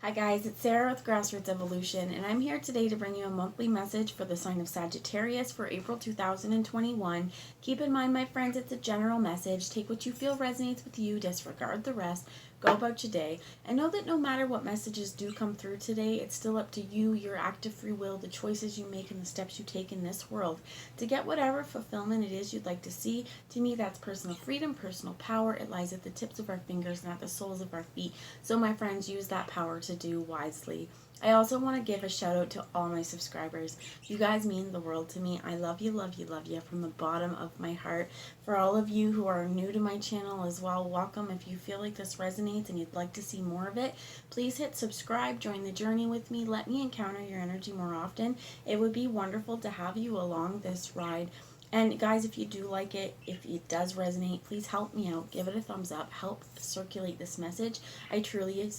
Hi guys, it's Sarah with Grassroots Evolution, and I'm here today to bring you a monthly message for the sign of Sagittarius for April 2021. Keep in mind, my friends, it's a general message. Take what you feel resonates with you, disregard the rest, go about your day, and know that no matter what messages do come through today, it's still up to you, your active free will, the choices you make, and the steps you take in this world to get whatever fulfillment it is you'd like to see. To me, that's personal freedom, personal power. It lies at the tips of our fingers and at the soles of our feet. So my friends, use that power to do wisely. I also want to give a shout out to all my subscribers. You guys mean the world to me. I love you, love you, love you from the bottom of my heart. For all of you who are new to my channel as well, welcome. If you feel like this resonates and you'd like to see more of it, please hit subscribe, join the journey with me, let me encounter your energy more often. It would be wonderful to have you along this ride. And guys, if you do like it, if it does resonate, please help me out. Give it a thumbs up. Help circulate this message. I truly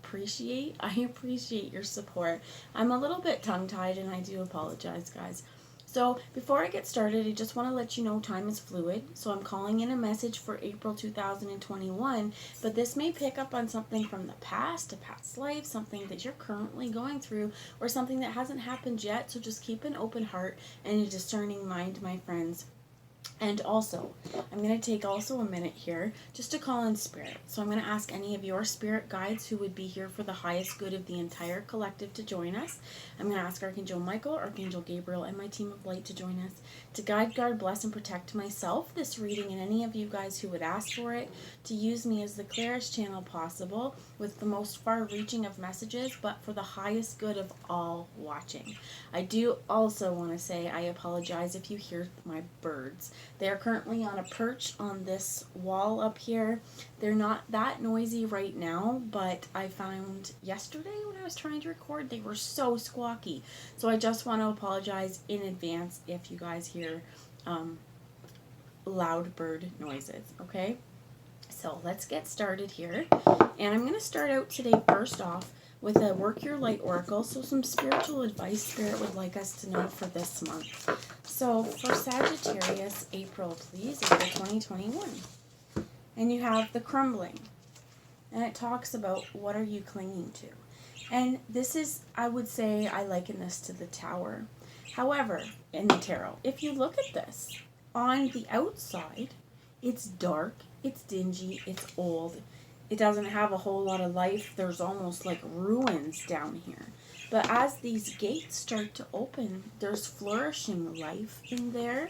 appreciate your support. I'm a little bit tongue-tied and I do apologize, guys. So before I get started, I just want to let you know time is fluid. So I'm calling in a message for April 2021, but this may pick up on something from the past, a past life, something that you're currently going through, or something that hasn't happened yet. So just keep an open heart and a discerning mind, my friends. And also, I'm going to take also a minute here just to call in spirit. So I'm going to ask any of your spirit guides who would be here for the highest good of the entire collective to join us. I'm going to ask Archangel Michael, Archangel Gabriel, and my team of light to join us to guide, guard, bless, and protect myself, this reading, and any of you guys who would ask for it, to use me as the clearest channel possible with the most far-reaching of messages, but for the highest good of all watching. I do also want to say I apologize if you hear my birds. They're currently on a perch on this wall up here. They're not that noisy right now, but I found yesterday when I was trying to record, they were so squawky. So I just want to apologize in advance if you guys hear loud bird noises, okay? So let's get started here. And I'm going to start out today first off with a Work Your Light Oracle. So some spiritual advice Spirit would like us to know for this month. So for Sagittarius April, please, April 2021. And you have the crumbling. And it talks about what are you clinging to. And this is, I would say, I liken this to the Tower. However, in the tarot, if you look at this, on the outside, it's dark, it's dingy, it's old. It doesn't have a whole lot of life. There's almost like ruins down here. But as these gates start to open, there's flourishing life in there.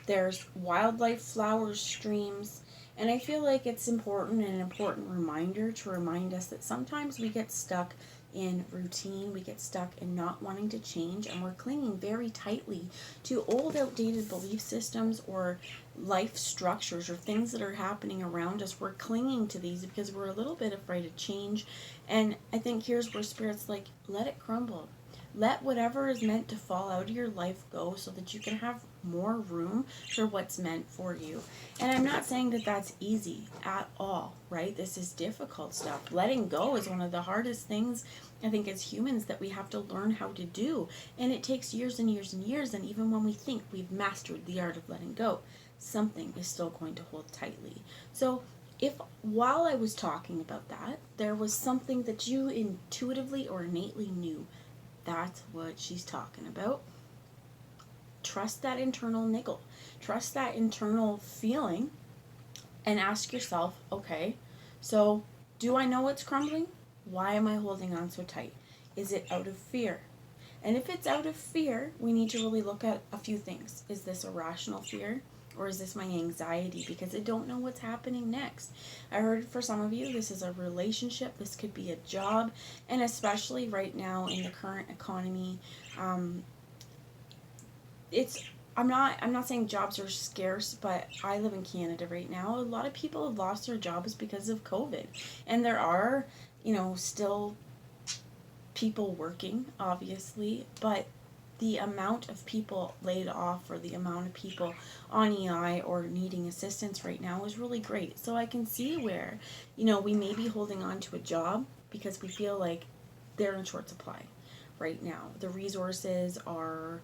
There's wildlife, flowers, streams. And I feel like it's important, an important reminder to remind us that sometimes we get stuck in routine, we get stuck in not wanting to change, and we're clinging very tightly to old outdated belief systems or life structures or things that are happening around us. We're clinging to these because we're a little bit afraid of change. And I think here's where Spirit's like, let it crumble. Let whatever is meant to fall out of your life go so that you can have more room for what's meant for you. And I'm not saying that that's easy at all, right? This is difficult stuff. Letting go is one of the hardest things, I think, as humans that we have to learn how to do. And it takes years and years and years. And even when we think we've mastered the art of letting go, something is still going to hold tightly. So if while I was talking about that, there was something that you intuitively or innately knew, that's what she's talking about. Trust that internal niggle. Trust that internal feeling and ask yourself, okay, so do I know it's crumbling? Why am I holding on so tight? Is it out of fear? And if it's out of fear, we need to really look at a few things. Is this a rational fear? Or is this my anxiety because I don't know what's happening next? I heard for some of you, this is a relationship. This could be a job. And especially right now in the current economy, I'm not saying jobs are scarce, but I live in Canada right now. A lot of people have lost their jobs because of COVID. And there are, still people working, obviously, but the amount of people laid off or the amount of people on EI or needing assistance right now is really great. So I can see where, we may be holding on to a job because we feel like they're in short supply right now. The resources are,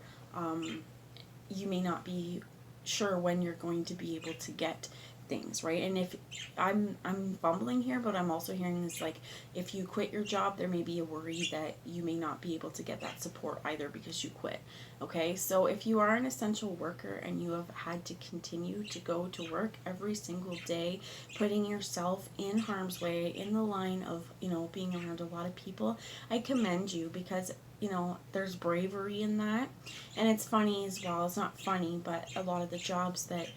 you may not be sure when you're going to be able to get things, right? And if I'm fumbling here, but I'm also hearing this, like, if you quit your job, there may be a worry that you may not be able to get that support either because you quit. Okay, so if you are an essential worker and you have had to continue to go to work every single day, putting yourself in harm's way, in the line of, being around a lot of people, I commend you, because there's bravery in that. And it's funny as well. It's not funny, but a lot of the jobs that,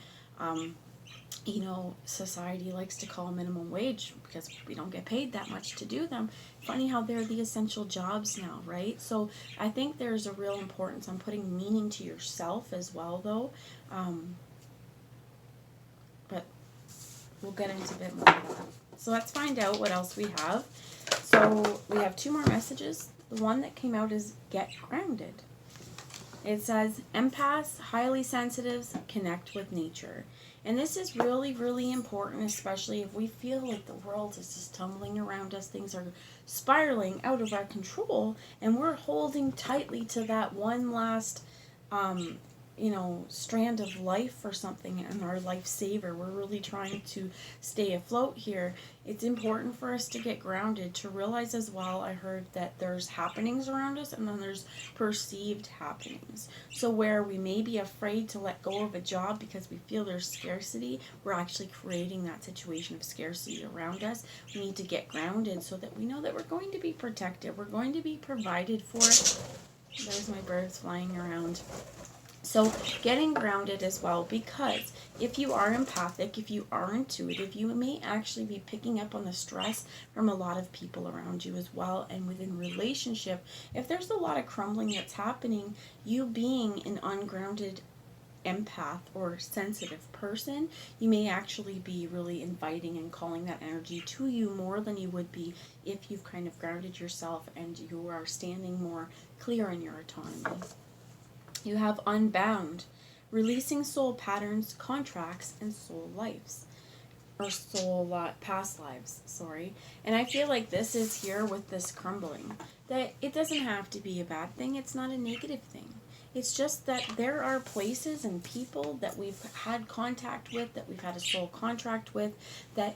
society likes to call minimum wage because we don't get paid that much to do them. Funny how they're the essential jobs now, right? So I think there's a real importance on putting meaning to yourself as well, though. But we'll get into a bit more of that. So let's find out what else we have. So we have 2 more messages. The one that came out is get grounded. It says, empaths, highly sensitives, connect with nature. And this is really, really important, especially if we feel like the world is just tumbling around us. Things are spiraling out of our control, and we're holding tightly to that one last, strand of life or something, and our lifesaver. We're really trying to stay afloat here. It's important for us to get grounded, to realize as well, I heard that there's happenings around us and then there's perceived happenings. So where we may be afraid to let go of a job because we feel there's scarcity, we're actually creating that situation of scarcity around us. We need to get grounded so that we know that we're going to be protected. We're going to be provided for. There's my birds flying around. So getting grounded as well, because if you are empathic, if you are intuitive, you may actually be picking up on the stress from a lot of people around you as well. And within relationship, if there's a lot of crumbling that's happening, you being an ungrounded empath or sensitive person, you may actually be really inviting and calling that energy to you more than you would be if you've kind of grounded yourself and you are standing more clear in your autonomy. You have unbound, releasing soul patterns, contracts, and soul lives. Or soul past lives, sorry. And I feel like this is here with this crumbling. That it doesn't have to be a bad thing. It's not a negative thing. It's just that there are places and people that we've had contact with, that we've had a soul contract with, that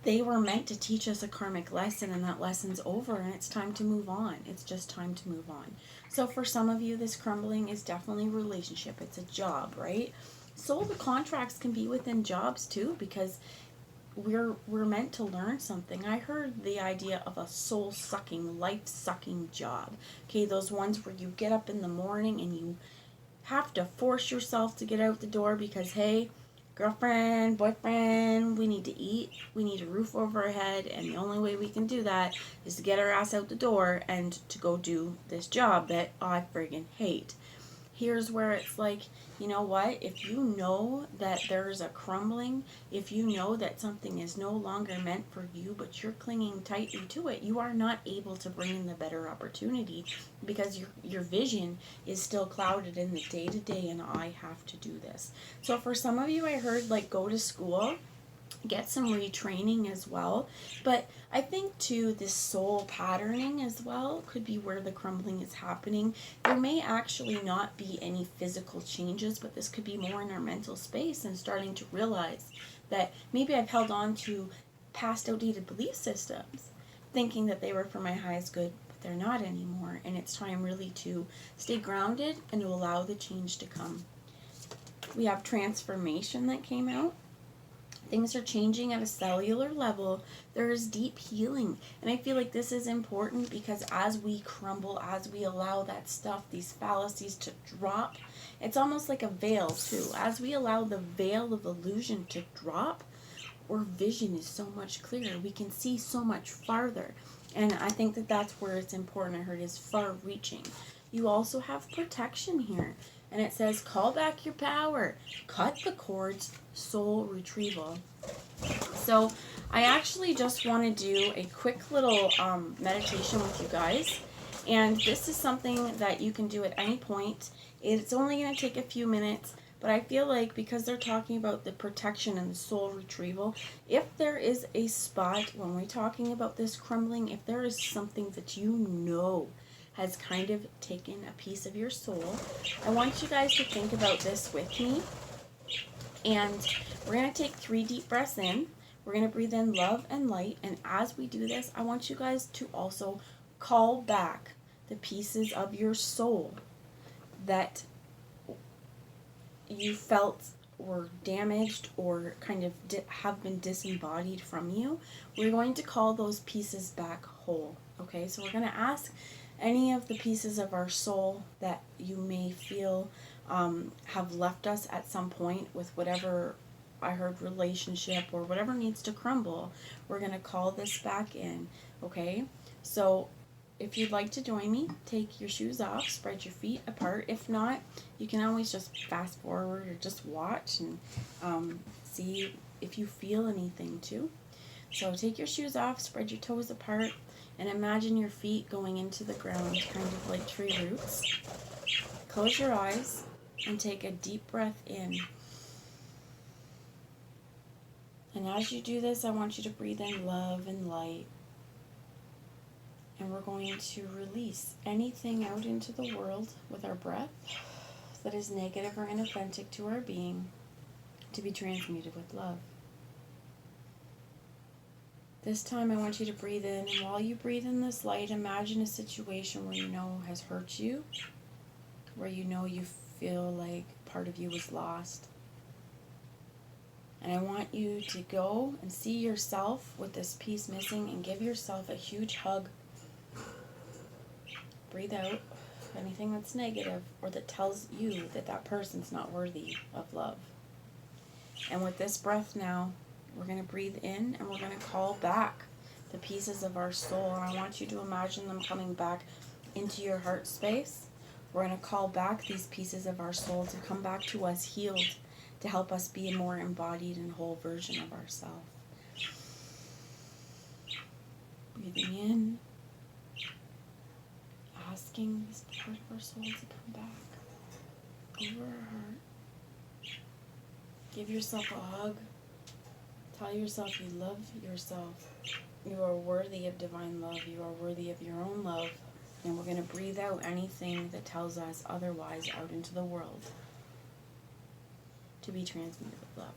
they were meant to teach us a karmic lesson, and that lesson's over and it's time to move on. It's just time to move on. So for some of you, this crumbling is definitely a relationship. It's a job, right? So the contracts can be within jobs too, because we're meant to learn something. I heard the idea of a soul-sucking, life-sucking job. Okay, those ones where you get up in the morning and you have to force yourself to get out the door because, hey, girlfriend, boyfriend, we need to eat, we need a roof over our head, and the only way we can do that is to get our ass out the door and to go do this job that I friggin' hate. Here's where it's like, you know what, if you know that there's a crumbling, if you know that something is no longer meant for you, but you're clinging tightly to it, you are not able to bring in the better opportunity because your vision is still clouded in the day-to-day, and I have to do this. So for some of you, I heard, like, go to school, get some retraining as well. But I think too, this soul patterning as well could be where the crumbling is happening. There may actually not be any physical changes, but this could be more in our mental space and starting to realize that maybe I've held on to past outdated belief systems, thinking that they were for my highest good, but they're not anymore. And it's time really to stay grounded and to allow the change to come. We have transformation that came out. Things are changing at a cellular level. There is deep healing. And I feel like this is important because as we crumble, as we allow that stuff, these fallacies to drop, it's almost like a veil too. As we allow the veil of illusion to drop, our vision is so much clearer. We can see so much farther. And I think that that's where it's important. I heard is far reaching. You also have protection here. And it says, call back your power, cut the cords, soul retrieval. So I actually just want to do a quick little meditation with you guys. And this is something that you can do at any point. It's only going to take a few minutes. But I feel like because they're talking about the protection and the soul retrieval, if there is a spot when we're talking about this crumbling, if there is something that you know has kind of taken a piece of your soul, I want you guys to think about this with me And we're going to take 3 deep breaths in. We're going to breathe in love and light. And as we do this, I want you guys to also call back the pieces of your soul that you felt were damaged or kind of have been disembodied from you. We're going to call those pieces back whole. Okay, so we're going to ask any of the pieces of our soul that you may feel have left us at some point with whatever, I heard, relationship or whatever needs to crumble. We're going to call this back in. Okay, so if you'd like to join me, take your shoes off, spread your feet apart. If not, you can always just fast forward or just watch and see if you feel anything too. So take your shoes off, spread your toes apart, and imagine your feet going into the ground, kind of like tree roots. Close your eyes and take a deep breath in. And as you do this, I want you to breathe in love and light. And we're going to release anything out into the world with our breath that is negative or inauthentic to our being to be transmuted with love. This time I want you to breathe in, and while you breathe in this light, imagine a situation where you know has hurt you, where you know you feel like part of you was lost. And I want you to go and see yourself with this piece missing and give yourself a huge hug. Breathe out anything that's negative or that tells you that that person's not worthy of love. And with this breath now, we're going to breathe in and we're going to call back the pieces of our soul. And I want you to imagine them coming back into your heart space. We're going to call back these pieces of our soul to come back to us healed, to help us be a more embodied and whole version of ourselves. Breathing in. Asking this part of our soul to come back over our heart. Give yourself a hug. Tell yourself you love yourself. You are worthy of divine love. You are worthy of your own love. And we're going to breathe out anything that tells us otherwise out into the world to be transmuted with love.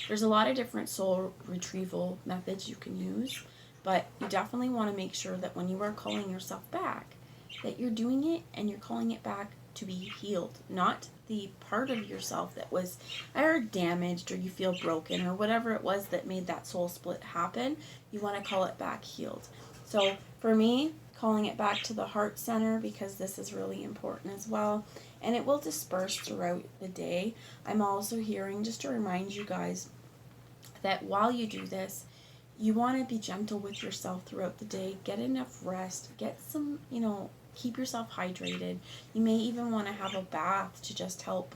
There's a lot of different soul retrieval methods you can use, but you definitely want to make sure that when you are calling yourself back, that you're doing it and you're calling it back to be healed, not the part of yourself that was either damaged or you feel broken or whatever it was that made that soul split happen. You want to call it back healed. So for me, calling it back to the heart center, because this is really important as well, and it will disperse throughout the day. I'm also hearing, just to remind you guys, that while you do this, you want to be gentle with yourself throughout the day. Get enough rest. Get some, keep yourself hydrated. You may even want to have a bath to just help,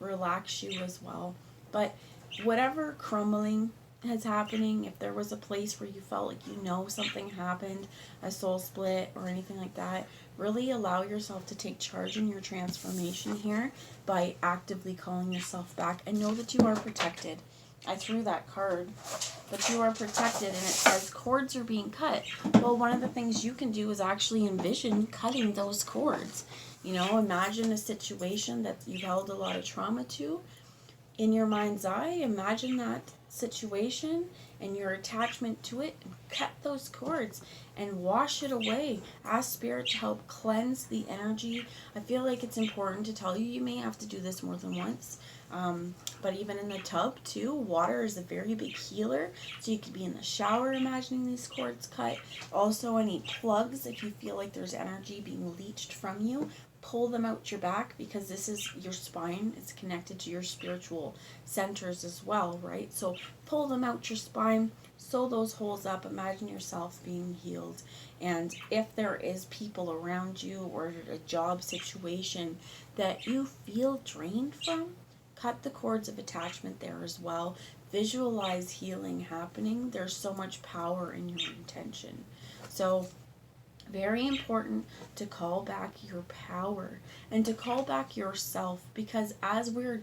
relax you as well. But whatever crumbling is happening, if there was a place where you felt like something happened, a soul split or anything like that, really allow yourself to take charge in your transformation here by actively calling yourself back, and know that you are protected. I threw that card, but you are protected, and it says cords are being cut. Well, one of the things you can do is actually envision cutting those cords. Imagine a situation that you've held a lot of trauma to. In your mind's eye, imagine that situation and your attachment to it, and cut those cords and wash it away. Ask Spirit to help cleanse the energy. I feel like it's important to tell you, you may have to do this more than once. But even in the tub too, water is a very big healer. So you could be in the shower imagining these cords cut. Also any plugs, if you feel like there's energy being leached from you, pull them out your back, because this is your spine. It's connected to your spiritual centers as well, right? So pull them out your spine, sew those holes up, imagine yourself being healed. And if there is people around you or a job situation that you feel drained from, cut the cords of attachment there as well. Visualize healing happening. There's so much power in your intention. So very important to call back your power and to call back yourself, because as we're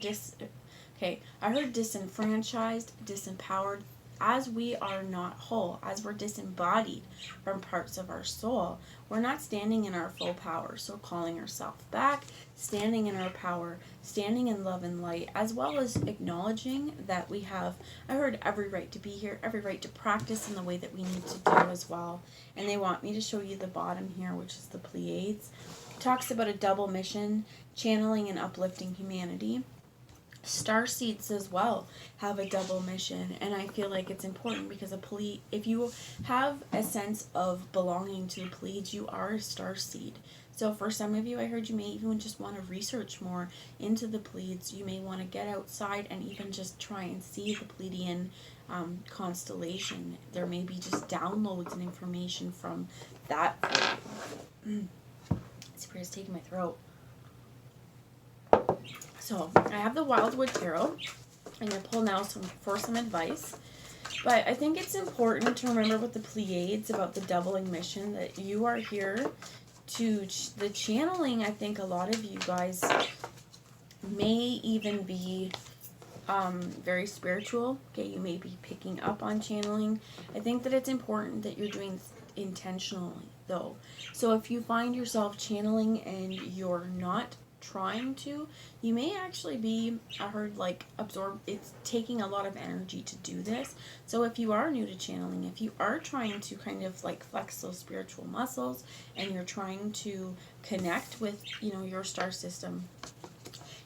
I heard disenfranchised, disempowered. as we are not whole, as we're disembodied from parts of our soul, we're not standing in our full power. So calling ourselves back, standing in our power, standing in love and light, as well as acknowledging that we have, I heard, every right to be here, every right to practice in the way that we need to do as well. And they want me to show you the bottom here, which is the Pleiades. It talks about a double mission, channeling and uplifting humanity. Starseeds as well have a double mission, and I feel like it's important because if you have a sense of belonging to the Pleiades, you are a starseed. So for some of you, I heard you may even just want to research more into the Pleiades. You may want to get outside and even just try and see the Pleiadian constellation. There may be just downloads and information from that. It's taking my throat. So I have the Wildwood Tarot. I'm going to pull now for some advice. But I think it's important to remember with the Pleiades about the doubling mission that you are here to the channeling. I think a lot of you guys may even be very spiritual. Okay, you may be picking up on channeling. I think that it's important that you're doing intentionally though. So if you find yourself channeling and you're not trying to, you may actually be, I heard, like it's taking a lot of energy to do this. So if you are new to channeling, if you are trying to kind of like flex those spiritual muscles and you're trying to connect with, your star system,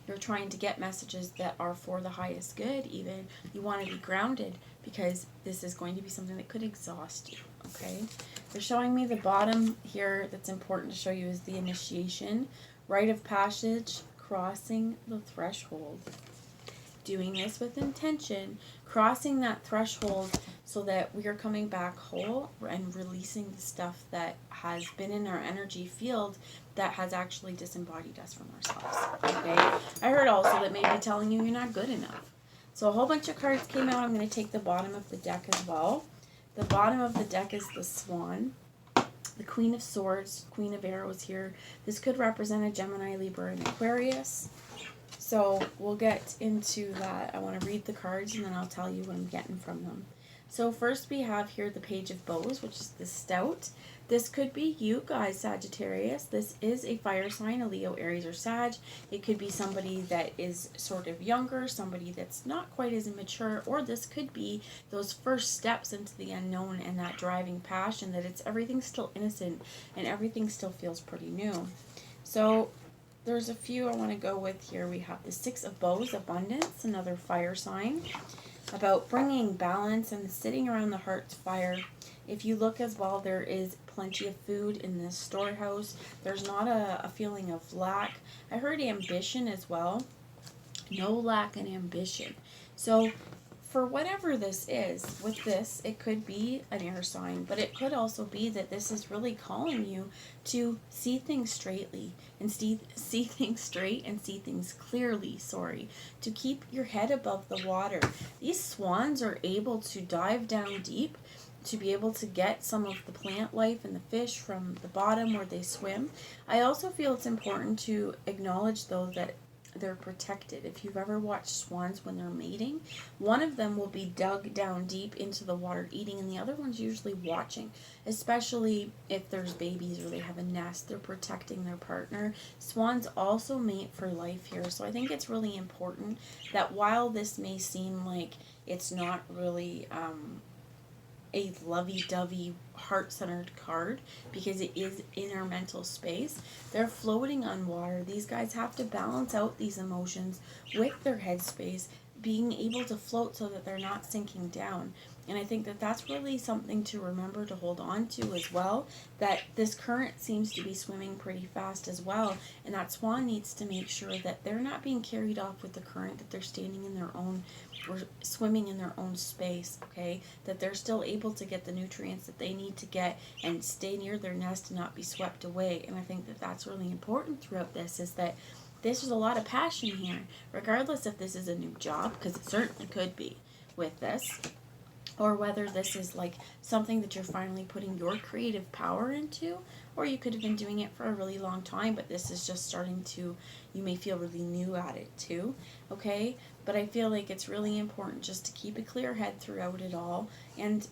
you're trying to get messages that are for the highest good, even, you want to be grounded, because this is going to be something that could exhaust you. Okay, they're showing me the bottom here that's important to show you is the initiation, rite of passage, crossing the threshold. Doing this with intention, crossing that threshold so that we are coming back whole and releasing the stuff that has been in our energy field that has actually disembodied us from ourselves. Okay, I heard also that maybe telling you you're not good enough. So a whole bunch of cards came out. I'm going to take the bottom of the deck as well. The bottom of the deck is the Swan, the Queen of Swords, Queen of Arrows here. This could represent a Gemini, Libra, and Aquarius. So we'll get into that. I want to read the cards and then I'll tell you what I'm getting from them. So first we have here the Page of Bows, which is the Stout. This could be you guys, Sagittarius. This is a fire sign, a Leo, Aries, or Sag. It could be somebody that is sort of younger, somebody that's not quite as immature, or this could be those first steps into the unknown and that driving passion that everything's still innocent and everything still feels pretty new. So there's a few I want to go with here. We have the Six of Bows, Abundance, another fire sign, about bringing balance and sitting around the heart's fire. If you look as well, there is plenty of food in this storehouse. There's not a feeling of lack. I heard ambition as well. No lack in ambition. So for whatever this is, with this, it could be an air sign, but it could also be that this is really calling you to see things straightly and see things straight and see things clearly, to keep your head above the water. These swans are able to dive down deep to be able to get some of the plant life and the fish from the bottom where they swim. I also feel it's important to acknowledge, though, that they're protected. If you've ever watched swans when they're mating, one of them will be dug down deep into the water eating, and the other one's usually watching, especially if there's babies or they have a nest. They're protecting their partner. Swans also mate for life here, so I think it's really important that while this may seem like it's not really a lovey-dovey, heart-centered card, because it is in our mental space, they're floating on water. These guys have to balance out these emotions with their headspace, being able to float so that they're not sinking down. And I think that that's really something to remember to hold on to as well, that this current seems to be swimming pretty fast as well, and that swan needs to make sure that they're not being carried off with the current, that they're standing in their own, or swimming in their own space, okay? That they're still able to get the nutrients that they need to get and stay near their nest and not be swept away. And I think that that's really important throughout this, is that this is a lot of passion here, regardless if this is a new job, because it certainly could be with this. or whether this is like something that you're finally putting your creative power into, or you could have been doing it for a really long time, but this is just starting to, you may feel really new at it too, okay? But I feel like it's really important just to keep a clear head throughout it all, and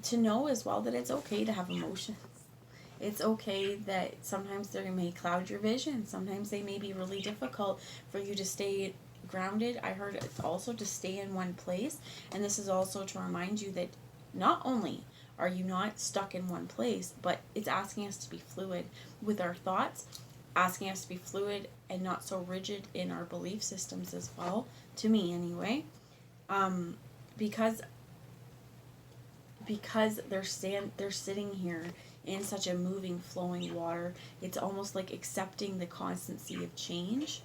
to know as well that it's okay to have emotions. It's okay that sometimes they may cloud your vision. Sometimes they may be really difficult for you to stay grounded. I heard it's also to stay in one place. And this is also to remind you that not only are you not stuck in one place, but it's asking us to be fluid with our thoughts, asking us to be fluid and not so rigid in our belief systems as well, to me anyway. Because they're sitting here in such a moving, flowing water, it's almost like accepting the constancy of change.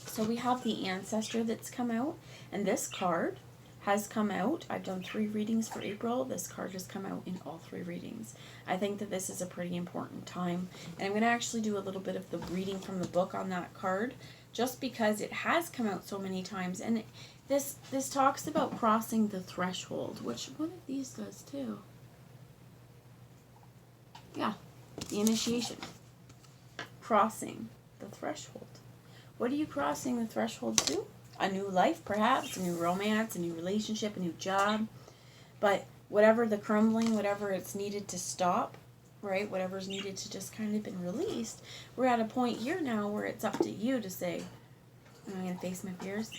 So we have the Ancestor that's come out, and this card has come out. I've done 3 readings for April. This card has come out in all 3 readings. I think that this is a pretty important time, and I'm going to actually do a little bit of the reading from the book on that card, just because it has come out so many times, and this talks about crossing the threshold, which one of these does too. Yeah, the initiation. Crossing the threshold. What are you crossing the threshold to? A new life, perhaps, a new romance, a new relationship, a new job. But whatever the crumbling, whatever it's needed to stop, right? Whatever's needed to just kind of been released. We're at a point here now where it's up to you to say, am I going to face my fears?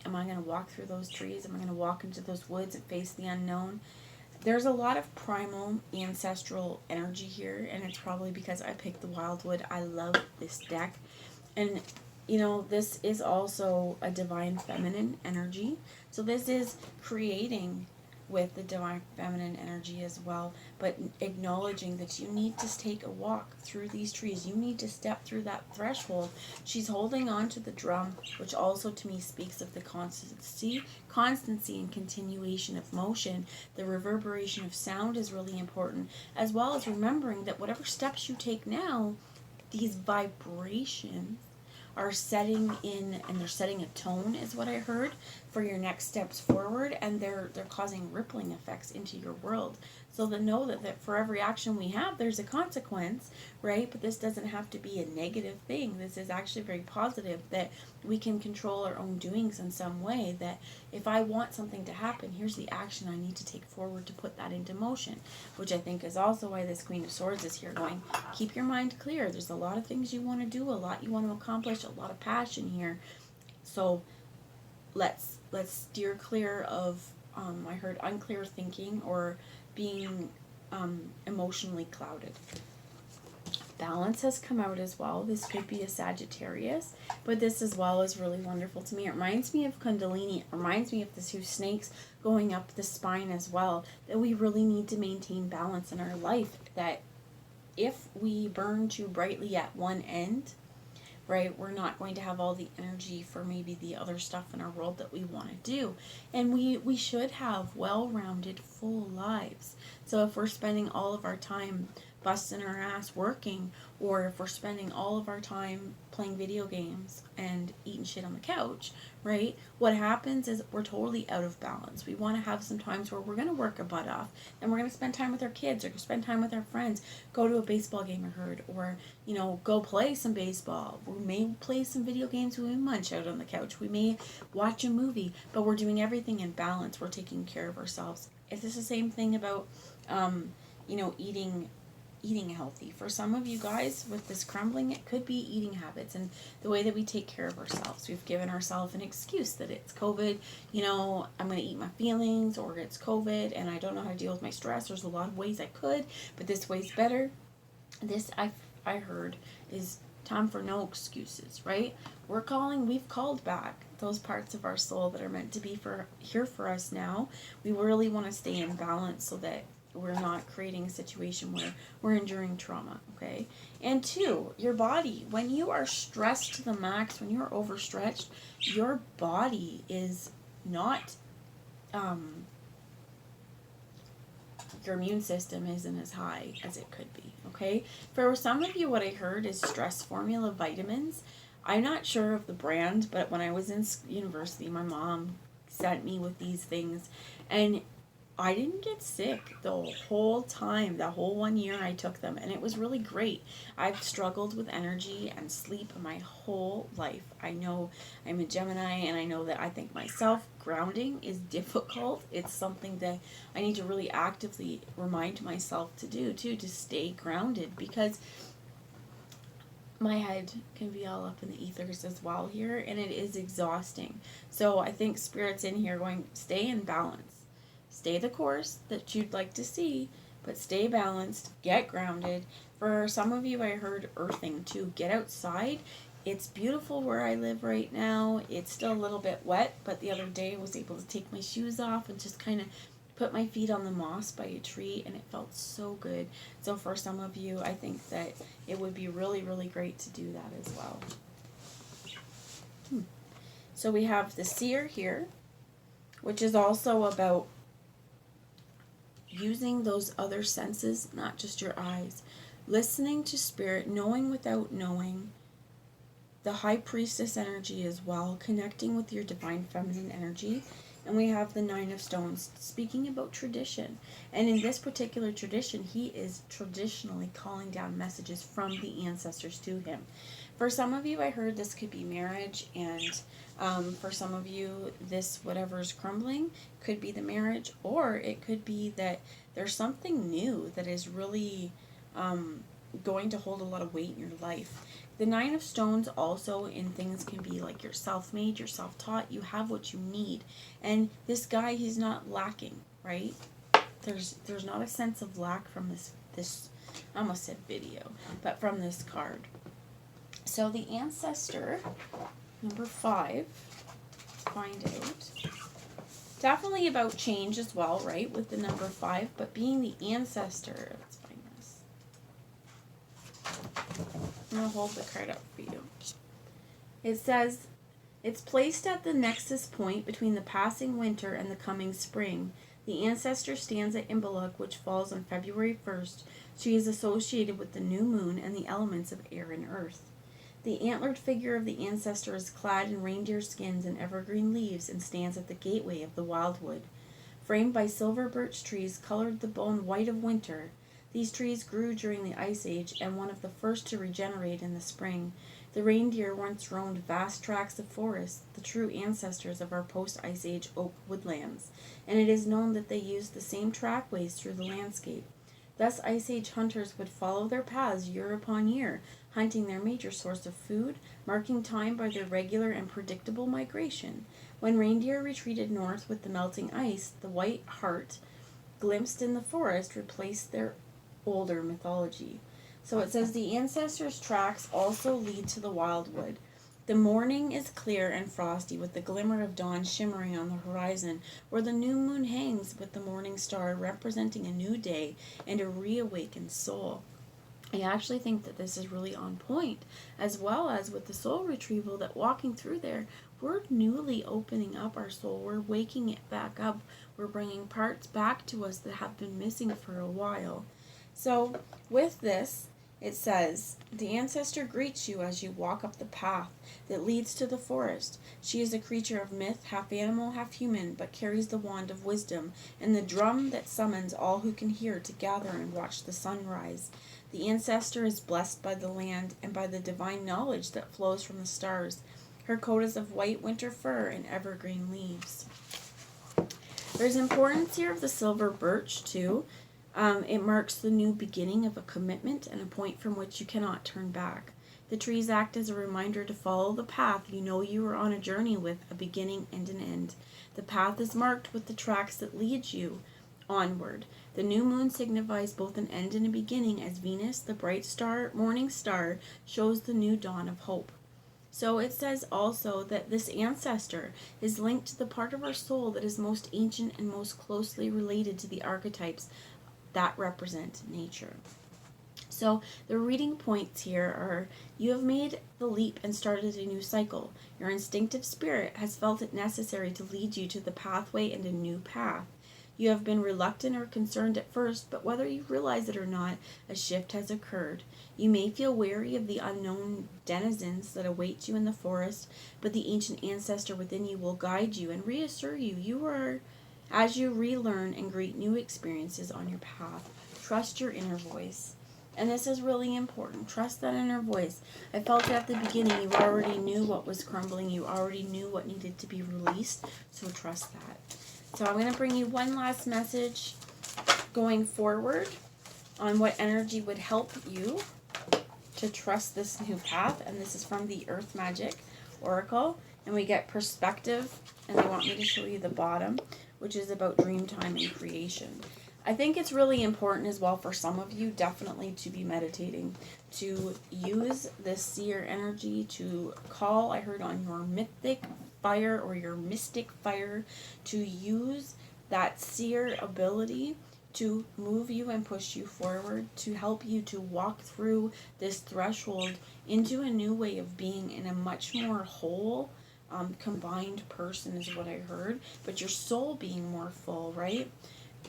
Am I going to walk through those trees? Am I going to walk into those woods and face the unknown? There's a lot of primal ancestral energy here, and it's probably because I picked the Wildwood. I love this deck. And, you know, this is also a divine feminine energy. So this is creating with the divine feminine energy as well, but acknowledging that you need to take a walk through these trees. You need to step through that threshold. She's holding on to the drum, which also to me speaks of the constancy and continuation of motion. The reverberation of sound is really important, as well as remembering that whatever steps you take now, these vibrations are setting in, and they're setting a tone, is what I heard, for your next steps forward, and they're causing rippling effects into your world. So to know that for every action we have, there's a consequence, right? But this doesn't have to be a negative thing. This is actually very positive, that we can control our own doings in some way, that if I want something to happen, here's the action I need to take forward to put that into motion, which I think is also why this Queen of Swords is here going, keep your mind clear. There's a lot of things you want to do, a lot you want to accomplish, a lot of passion here. So let's steer clear of, I heard unclear thinking or being emotionally clouded. Balance has come out as well. This could be a Sagittarius, but this as well is really wonderful to me. It reminds me of Kundalini. It reminds me of the 2 snakes going up the spine as well, that we really need to maintain balance in our life, that if we burn too brightly at one end, right, we're not going to have all the energy for maybe the other stuff in our world that we want to do. And we should have well-rounded, full lives. So if we're spending all of our time busting our ass working, or if we're spending all of our time playing video games and eating shit on the couch, right, what happens is we're totally out of balance. We want to have some times where we're going to work our butt off, and we're going to spend time with our kids, or spend time with our friends, go to a baseball game, I heard, or, you know, go play some baseball. We may play some video games, we may munch out on the couch, we may watch a movie, but we're doing everything in balance. We're taking care of ourselves. Is this the same thing about, you know, eating healthy? For some of you guys with this crumbling, it could be eating habits and the way that we take care of ourselves. We've given ourselves an excuse that it's COVID, you know, I'm going to eat my feelings, or it's COVID and I don't know how to deal with my stress. There's a lot of ways I could, but this way's better. This I heard is time for no excuses, right? We've called back those parts of our soul that are meant to be here for us now. We really want to stay in balance so that we're not creating a situation where we're enduring trauma, okay? And 2, your body. When you are stressed to the max, when you're overstretched, your body is not, your immune system isn't as high as it could be, okay? For some of you, what I heard is stress formula vitamins. I'm not sure of the brand, but when I was in university, my mom sent me with these things, and I didn't get sick the whole time, the whole 1 year I took them, and it was really great. I've struggled with energy and sleep my whole life. I know I'm a Gemini, and I know that I think myself grounding is difficult. It's something that I need to really actively remind myself to do too, to stay grounded, because my head can be all up in the ethers as well here, and it is exhausting. So I think Spirit's in here going, stay in balance. Stay the course that you'd like to see, but stay balanced, get grounded. For some of you, I heard earthing too. Get outside. It's beautiful where I live right now. It's still a little bit wet, but the other day I was able to take my shoes off and just kind of put my feet on the moss by a tree, and it felt so good. So for some of you, I think that it would be really, really great to do that as well. So we have the seer here, which is also about using those other senses, not just your eyes. Listening to spirit, knowing without knowing. The high priestess energy as well, connecting with your divine feminine energy. And we have the Nine of Stones, speaking about tradition. And in this particular tradition, he is traditionally calling down messages from the ancestors to him. For some of you, I heard this could be marriage, and for some of you, this whatever's crumbling could be the marriage, or it could be that there's something new that is really going to hold a lot of weight in your life. The Nine of Stones also in things can be like you're self-made, you're self-taught, you have what you need. And this guy, he's not lacking, right? There's not a sense of lack from this I almost said video, but from this card. So the Ancestor, number 5, let's find out. Definitely about change as well, right, with the number 5, but being the Ancestor, let's find this. I'm going to hold the card up for you. It says, it's placed at the nexus point between the passing winter and the coming spring. The Ancestor stands at Imbolc, which falls on February 1st. She is associated with the new moon and the elements of air and earth. The antlered figure of the Ancestor is clad in reindeer skins and evergreen leaves and stands at the gateway of the wildwood. Framed by silver birch trees colored the bone white of winter, these trees grew during the Ice Age and one of the first to regenerate in the spring. The reindeer once roamed vast tracts of forest, the true ancestors of our post-Ice Age oak woodlands, and it is known that they used the same trackways through the landscape. Thus, Ice Age hunters would follow their paths year upon year, hunting their major source of food, marking time by their regular and predictable migration. When reindeer retreated north with the melting ice, the white hart, glimpsed in the forest, replaced their older mythology. So it says the ancestors' tracks also lead to the wildwood. The morning is clear and frosty, with the glimmer of dawn shimmering on the horizon, where the new moon hangs with the morning star, representing a new day and a reawakened soul. I actually think that this is really on point, as well as with the soul retrieval, that walking through there, we're newly opening up our soul. We're waking it back up. We're bringing parts back to us that have been missing for a while. So with this, it says, the Ancestor greets you as you walk up the path that leads to the forest. She is a creature of myth, half animal, half human, but carries the wand of wisdom and the drum that summons all who can hear to gather and watch the sunrise. The Ancestor is blessed by the land and by the divine knowledge that flows from the stars. Her coat is of white winter fur and evergreen leaves. There's importance here of the silver birch, too. It marks the new beginning of a commitment and a point from which you cannot turn back. The trees act as a reminder to follow the path you know you are on a journey with, a beginning and an end. The path is marked with the tracks that lead you onward. The new moon signifies both an end and a beginning, as Venus, the bright star, morning star, shows the new dawn of hope. So it says also that this ancestor is linked to the part of our soul that is most ancient and most closely related to the archetypes that represent nature. So the reading points here are, you have made the leap and started a new cycle. Your instinctive spirit has felt it necessary to lead you to the pathway and a new path. You have been reluctant or concerned at first, but whether you realize it or not, a shift has occurred. You may feel wary of the unknown denizens that await you in the forest, but the ancient ancestor within you will guide you and reassure you you are As you relearn and greet new experiences on your path, trust your inner voice. And this is really important. Trust that inner voice. I felt at the beginning you already knew what was crumbling. You already knew what needed to be released. So trust that. So I'm going to bring you one last message going forward on what energy would help you to trust this new path. And this is from the Earth Magic Oracle. And we get perspective. And they want me to show you the bottom, which is about dream time and creation. I think it's really important as well for some of you definitely to be meditating, to use this seer energy to call, I heard, on your mythic fire or your mystic fire, to use that seer ability to move you and push you forward, to help you to walk through this threshold into a new way of being in a much more whole, combined person is what I heard, but your soul being more full, right?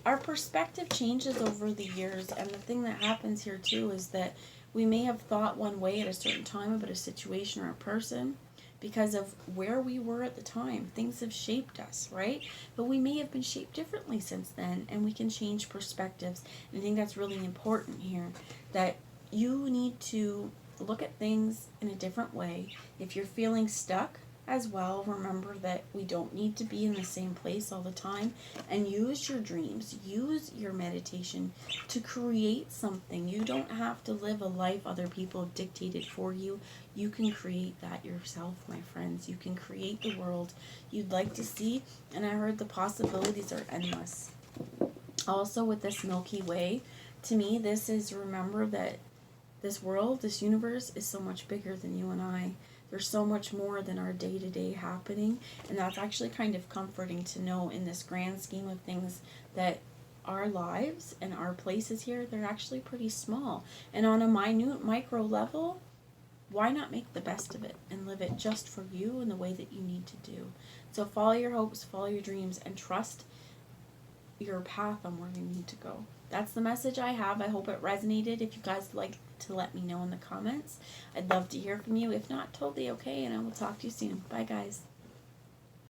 Our perspective changes over the years, and the thing that happens here too is that we may have thought one way at a certain time about a situation or a person because of where we were at the time. Things have shaped us, right? But we may have been shaped differently since then, and we can change perspectives. And I think that's really important here, that you need to look at things in a different way. If you're feeling stuck as well, remember that we don't need to be in the same place all the time, and use your dreams, use your meditation to create something. You don't have to live a life other people have dictated for you. You can create that yourself, my friends. You can create the world you'd like to see, and I heard the possibilities are endless. Also with this Milky Way, to me this is, remember that this world, this universe is so much bigger than you and I. There's so much more than our day-to-day happening, and that's actually kind of comforting to know in this grand scheme of things that our lives and our places here, they're actually pretty small. And on a minute, micro level, why not make the best of it and live it just for you in the way that you need to do? So follow your hopes, follow your dreams, and trust your path on where you need to go. That's the message I have. I hope it resonated. If you guys like to let me know in the comments, I'd love to hear from you. If not, totally okay, and I will talk to you soon. Bye, guys.